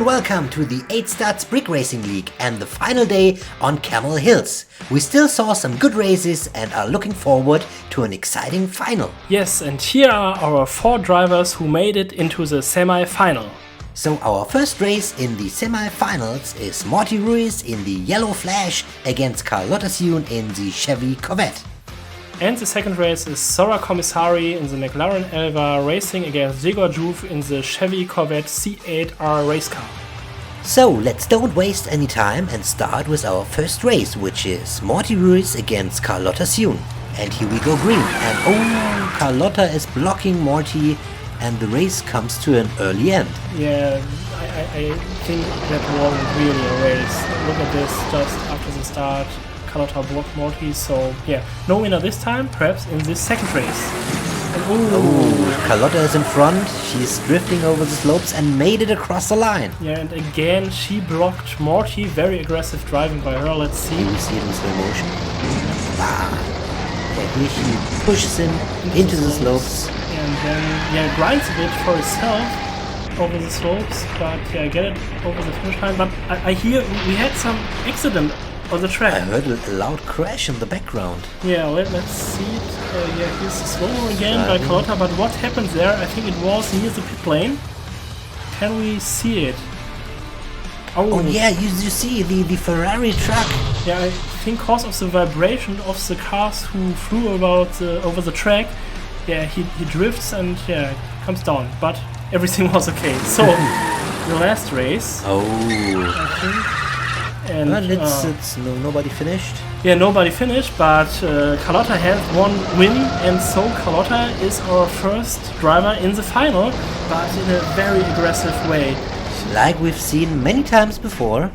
welcome to the 8 Studs Brick Racing League and the final day on Camel Hills. We still saw some good races and are looking forward to an exciting final. Yes, and here are our 4 drivers who made it into the semi-final. So our first race in the semi-finals is Morty Ruiz in the Yellow Flash against Carlotta Sune in the Chevy Corvette. And the second race is Sora Commissari in the McLaren Elva racing against Jigor Juve in the Chevy Corvette C8R race car. So let's don't waste any time and start with our first race, which is Morty Ruiz against Carlotta Sune. And here we go green. And oh, Carlotta is blocking Morty and the race comes to an early end. Yeah, I think that wasn't really a race. Look at this, just after the start. Carlotta blocked Morty, so yeah, no winner this time, perhaps in this second race. And oh, Carlotta is in front, she's drifting over the slopes and made it across the line. Yeah, and again she blocked Morty, very aggressive driving by her, let's see. Here we see it in slow motion. Yeah, here she pushes him into the slopes. And then, grinds a bit for herself over the slopes, but get it over the finish line. But I hear we had some accident on the track. I heard a loud crash in the background. Yeah, let's see it. Here's the slow-mo again by Carlotta, but what happened there? I think it was near the pit lane. Can we see it? Oh yeah, you see the Ferrari truck. Yeah, I think because of the vibration of the cars who flew over the track, he drifts and comes down. But everything was okay. So the last race. Oh. I think. And it's nobody finished. Yeah, nobody finished, but Carlotta had one win, and so Carlotta is our first driver in the final, but in a very aggressive way. Like we've seen many times before.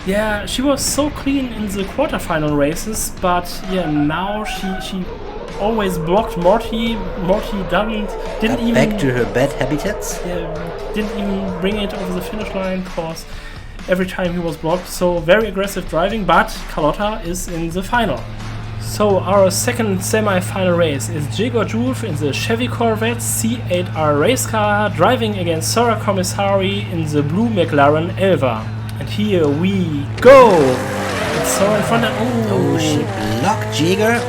Yeah, she was so clean in the quarterfinal races, but now she always blocked Morty. Morty didn't even back to her bad habitats. Yeah, didn't even bring it over the finish line because every time he was blocked, so very aggressive driving, but Carlotta is in the final. So our second semi-final race is Jigor Juve in the Chevy Corvette C8R race car, driving against Sora Commissari in the blue McLaren Elva. And here we go! It's Sora in front and she blocked Jigor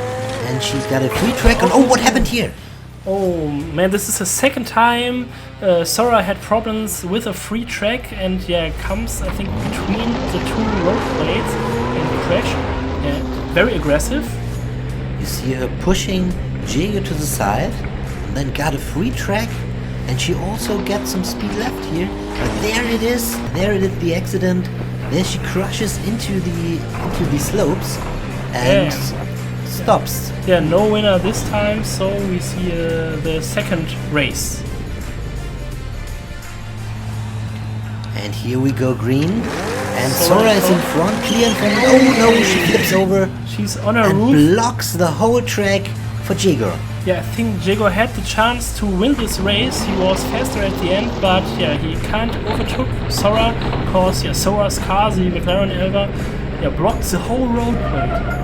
and she got a free track. And what happened here? Oh man, this is the second time Sora had problems with a free track and comes I think between the two road plates and crash. Very aggressive. You see her pushing Jigor to the side and then got a free track, and she also gets some speed left here. But there it is, the accident. There she crashes into the slopes and stops. Yeah, no winner this time, so we see the second race. And here we go green. And Sora is in front, clear in front. Oh no, she flips over. She's on her and roof. Blocks the whole track for Jigor. Yeah, I think Jigor had the chance to win this race. He was faster at the end, but he can't overtook Sora because Sora's car, the McLaren Elva, blocked the whole road plate.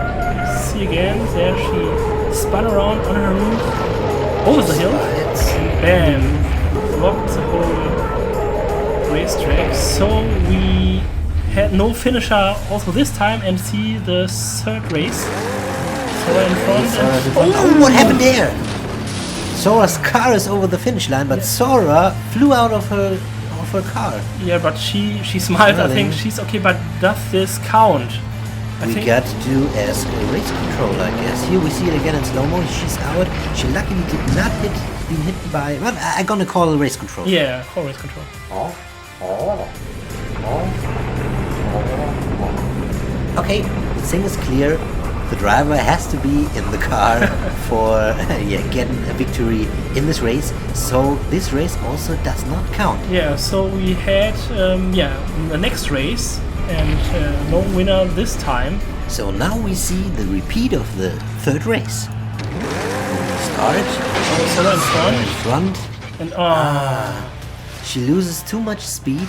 See again, there she spun around on her roof over the hill and bam, blocked the whole racetrack. So we had no finisher also this time, and see the third race. Sora in front. What happened there? Sora's car is over the finish line, but Sora flew out of her car. Yeah, but she smiled. I think she's okay, but does this count? We got to ask a race control, I guess. Here we see it again in slow-mo. She's out. She luckily did not be hit by... Well, I'm gonna call a race control. Yeah, call race control. Okay, the thing is clear. The driver has to be in the car for getting a victory in this race. So this race also does not count. Yeah, so we had the next race and no winner this time. So now we see the repeat of the third race. Start. Sora in front. And she loses too much speed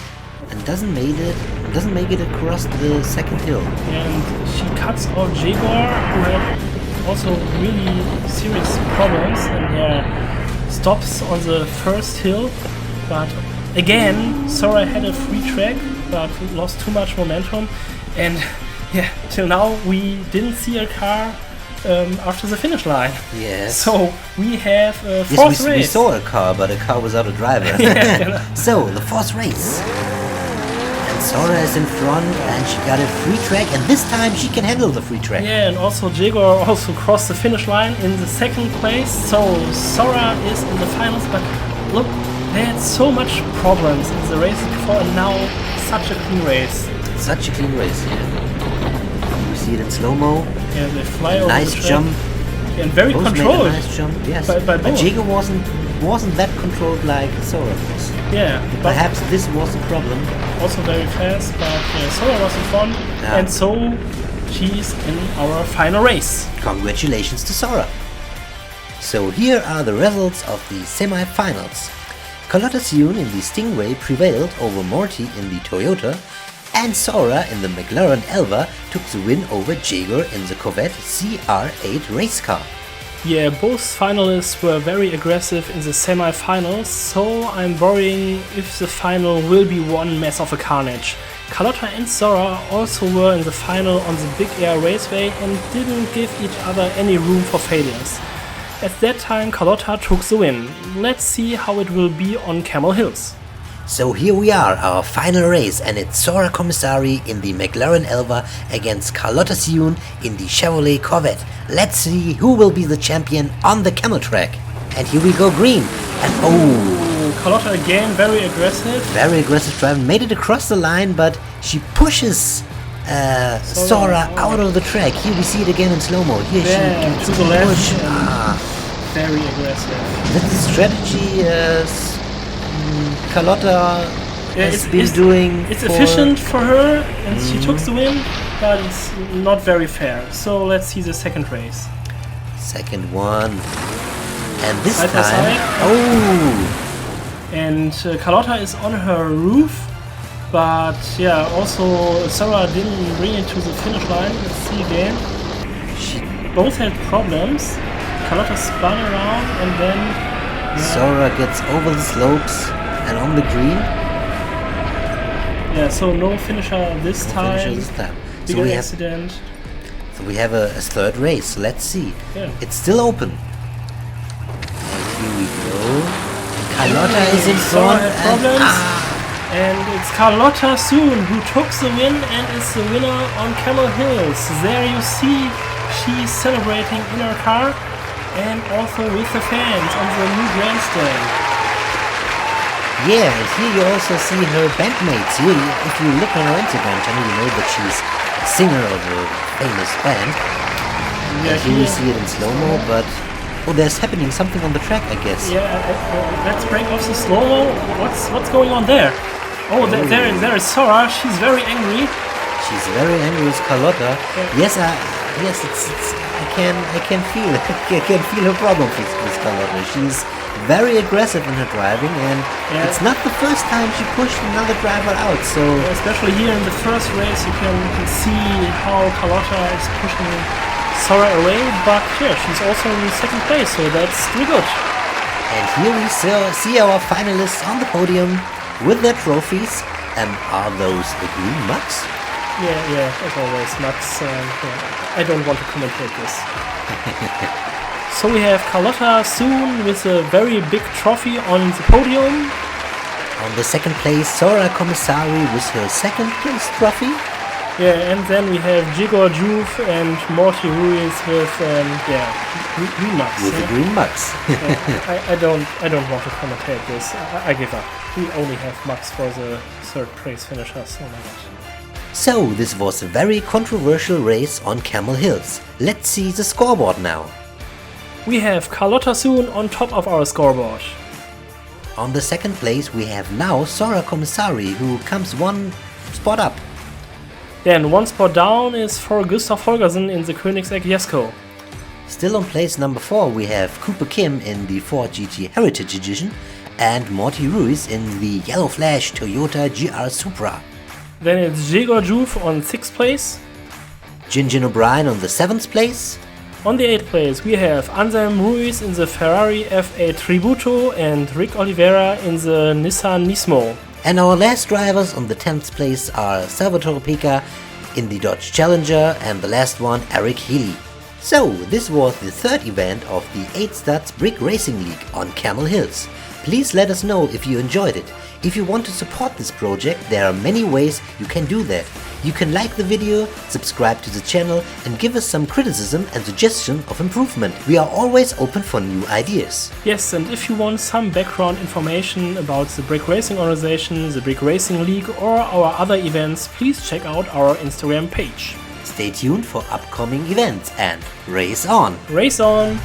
and doesn't make it across the second hill. And she cuts off Jigor, who had also really serious problems, and stops on the first hill, but again, Sora had a free track, but lost too much momentum. And yeah, till now we didn't see a car after the finish line. Yes. So we have a Yes, fourth we race. saw a car, but a car without a driver. Yeah, you know. So, the fourth race. And Sora is in front, and she got a free track, and this time she can handle the free track. Yeah, and also Jaguar also crossed the finish line in the second place. So Sora is in the finals, but look, they had so much problems in the races before, and now such a clean race. Such a clean race, yeah. You see it in slow-mo. Yeah, they fly over Nice the track. jump. And very Both controlled. made a nice jump, yes. By but both. Jago wasn't that controlled like Sora was. Yeah, but Perhaps this was the problem. also very fast, but Sora was in front, Yeah. and so she's in our final race. Congratulations to Sora. So here are the results of the semi-finals. Carlotta Sioun in the Stingray prevailed over Morty in the Toyota, and Sora in the McLaren Elva took the win over Jaguar in the Corvette CR8 race car. Yeah, both finalists were very aggressive in the semi-finals, so I'm worrying if the final will be one mess of a carnage. Carlotta and Sora also were in the final on the Big Air Raceway and didn't give each other any room for failures. At that time Carlotta took the win. Let's see how it will be on Camel Hills. So here we are, our final race, and it's Sora Commissari in the McLaren Elva against Carlotta Sioun in the Chevrolet Corvette. Let's see who will be the champion on the camel track. And here we go, green. And oh, Carlotta again very aggressive. very aggressive driving, made it across the line, but she pushes Sora out of the track. Here we see it again in slow-mo. Here Yeah, she gets to the left push. and very aggressive. That's the strategy Carlotta Yeah, has been doing. It's for- efficient for her, and she took the win, but it's not very fair. So let's see the second race. Second one. And this Side by time. side. Oh! And Carlotta is on her roof, but yeah, also Sora didn't bring it to the finish line. Let's see again. She, Both had problems. Carlotta spun around and then Sora gets over the slopes and on the green. yeah, so no finisher this No time. finisher this time. So Bigger we have, accident. so we have a third race. Let's see. Yeah. It's still open. And here we go. Carlotta is in Sora front. had And, problems. And it's Carlotta Sioun who took the win and is the winner on Camel Hills. There you see she's celebrating in her car and also with the fans on the new grandstand. yeah, and here you also see her bandmates. Here, if you look on her Instagram channel, you know that she's a singer of a famous band. Yeah, And here we see it in slow-mo, but oh, there's happening something on the track, I guess. Yeah, let's break off the slow-mo. What's going on there? Oh, there is Sora. She's very angry. She's very angry with Carlotta. Yeah. Yes, it's I can feel it. I can feel her problem with Carlotta. She's very aggressive in her driving, and Yeah. it's not the first time she pushed another driver out. So Especially here in the first race, you can see how Carlotta is pushing Sora away. But yeah, she's also in second place, so that's still good. and here we see our finalists on the podium with their trophies. Are those the green mugs? Yeah, as always, Max. Yeah, I don't want to commentate this. So we have Carlotta Sioun with a very big trophy on the podium. On the second place, Sora Commissari with her second place trophy. Yeah, and then we have Jigor Juve and Morty Ruiz with green marks. With the green mugs. I don't want to commentate this. I give up. We only have marks for the third place finishers. Oh my god. So, this was a very controversial race on Camel Hills. Let's see the scoreboard now. We have Carlotta Sioun on top of our scoreboard. On the second place we have now Sora Commissari, who comes one spot up. Then one spot down is for Gustav Holgersen in the Koenigsegg Jesko. Still on place number 4 we have Cooper Kim in the Ford GT Heritage Edition and Morty Ruiz in the Yellow Flash Toyota GR Supra. Then it's Jigor Juve on 6th place. Jin O'Brien on the 7th place. On the 8th place we have Anselm Ruiz in the Ferrari F8 Tributo and Rick Oliveira in the Nissan Nismo. And our last drivers on the 10th place are Salvatore Pica in the Dodge Challenger and the last one Eric Healy. So, this was the third event of the 8 Studs Brick Racing League on Camel Hills. Please let us know if you enjoyed it. If you want to support this project, there are many ways you can do that. You can like the video, subscribe to the channel and give us some criticism and suggestion of improvement. We are always open for new ideas. Yes, and if you want some background information about the Brick Racing organization, the Brick Racing League or our other events, please check out our Instagram page. Stay tuned for upcoming events and race on! Race on!